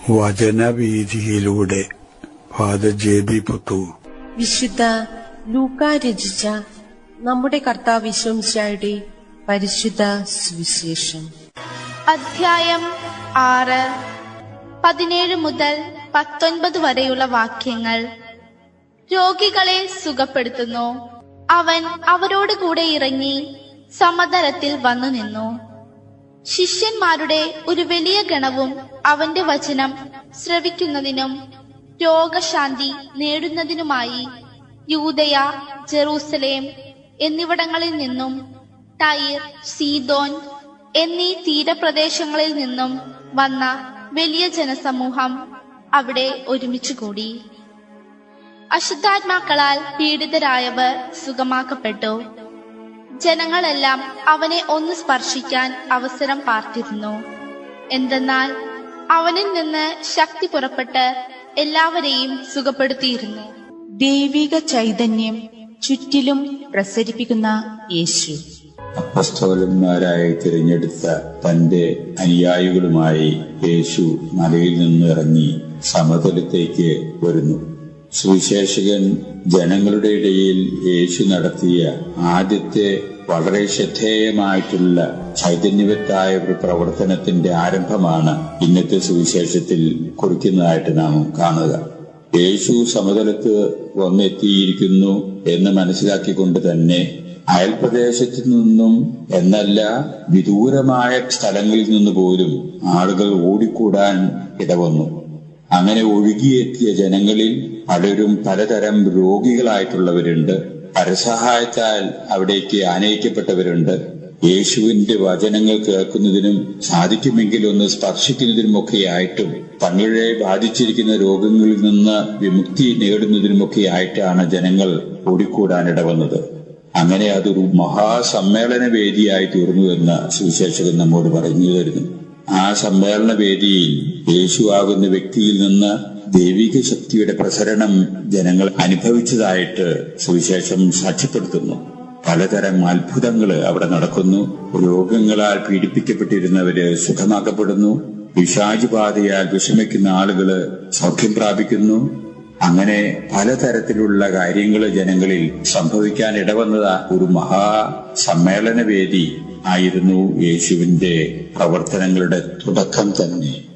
വചനവീഥിയിലൂടെ father JB Puthur. വിശുദ്ധ ലൂക്കാ രചിച്ച നമ്മുടെ കർത്താവ് യേശുമിശിഹായുടെ പരിശുദ്ധ സുവിശേഷം. അധ്യായം 6 17 മുതൽ 19 വരെയുള്ള വാക്യങ്ങൾ. രോഗികളെ സുഖപ്പെടുത്തുന്നു. അവൻ അവരോട് കൂടെ ഇറങ്ങി സമതലത്തിൽ വന്നു നിന്നു. ശിഷ്യന്മാരുടെ ഒരു വലിയ ഗണവും അവന്റെ വചനം ശ്രവിക്കുന്നതിനും രോഗശാന്തി നേടുന്നതിനുമായി യൂദയ, ജെറൂസലേം എന്നിവിടങ്ങളിൽ നിന്നും ടൈർ, സീദോൻ എന്നീ തീരപ്രദേശങ്ങളിൽ നിന്നും വന്ന വലിയ ജനസമൂഹം അവിടെ ഒരുമിച്ചു കൂടി. അശുദ്ധാത്മാക്കളാൽ പീഡിതരായവർ സുഖമാക്കപ്പെട്ടു. ജനങ്ങളെല്ലാം അവനെ ഒന്ന് സ്പർശിക്കാൻ അവസരം പാർത്തിരുന്നു. എന്തെന്നാൽ അവനിൽ നിന്ന് ശക്തി പുറപ്പെട്ട് എല്ലാവരെയും സുഖപ്പെടുത്തിയിരുന്നു. ദൈവിക ചൈതന്യം ചുറ്റിലും പ്രസരിപ്പിക്കുന്ന യേശു അപ്പസ്തോലന്മാരായി തിരഞ്ഞെടുത്ത തന്റെ അനുയായികളുമായി യേശു മലയിൽ നിന്നിറങ്ങി സമതലത്തേക്ക് വരുന്നു. സുവിശേഷകൻ ജനങ്ങളുടെ ഇടയിൽ യേശു നടത്തിയ ആദ്യത്തെ വളരെ ശ്രദ്ധേയമായിട്ടുള്ള ചൈതന്യവത്തായ ഒരു പ്രവർത്തനത്തിന്റെ ആരംഭമാണ് ഇന്നത്തെ സുവിശേഷത്തിൽ കുറിക്കുന്നതായിട്ട് നാം കാണുക. യേശു സമതലത്ത് വന്നെത്തിയിരിക്കുന്നു എന്ന് മനസ്സിലാക്കിക്കൊണ്ട് തന്നെ അയൽപ്രദേശത്തു നിന്നും എന്നല്ല വിദൂരമായ സ്ഥലങ്ങളിൽ നിന്ന് പോലും ആളുകൾ ഓടിക്കൂടാൻ ഇടവന്നു. അങ്ങനെ ഒഴുകിയെത്തിയ ജനങ്ങളിൽ പലരും പലതരം രോഗികളായിട്ടുള്ളവരുണ്ട്. പരസഹായത്താൽ അവിടേക്ക് ആനയിക്കപ്പെട്ടവരുണ്ട്. യേശുവിന്റെ വചനങ്ങൾ കേൾക്കുന്നതിനും സാധിക്കുമെങ്കിൽ ഒന്ന് സ്പർശിക്കുന്നതിനുമൊക്കെയായിട്ടും തങ്ങളെ ബാധിച്ചിരിക്കുന്ന രോഗങ്ങളിൽ നിന്ന് വിമുക്തി നേടുന്നതിനുമൊക്കെയായിട്ടാണ് ജനങ്ങൾ ഓടിക്കൂടാനിടവന്നത്. അങ്ങനെ അതൊരു മഹാസമ്മേളന വേദിയായി തീർന്നുവെന്ന് സുവിശേഷകൻ നമ്മോട് പറഞ്ഞു തരുന്നു. ആ സമ്മേളന വേദിയിൽ യേശുവാകുന്ന വ്യക്തിയിൽ നിന്ന് ദൈവിക ശക്തിയുടെ പ്രസരണം ജനങ്ങൾ അനുഭവിച്ചതായിട്ട് സുവിശേഷം സാക്ഷ്യപ്പെടുത്തുന്നു. പലതരം അത്ഭുതങ്ങൾ അവിടെ നടക്കുന്നു. രോഗങ്ങളാൽ പീഡിപ്പിക്കപ്പെട്ടിരുന്നവര് സുഖമാക്കപ്പെടുന്നു. പിശാചുബാധയാൽ വിഷമിക്കുന്ന ആളുകള് സൗഖ്യം പ്രാപിക്കുന്നു. അങ്ങനെ പലതരത്തിലുള്ള കാര്യങ്ങൾ ജനങ്ങളിൽ സംഭവിക്കാൻ ഇടവന്നത് ഒരു മഹാസമ്മേളന വേദി ആയിരുന്നു യേശുവിന്റെ പ്രവർത്തനങ്ങളുടെ തുടക്കം തന്നെ.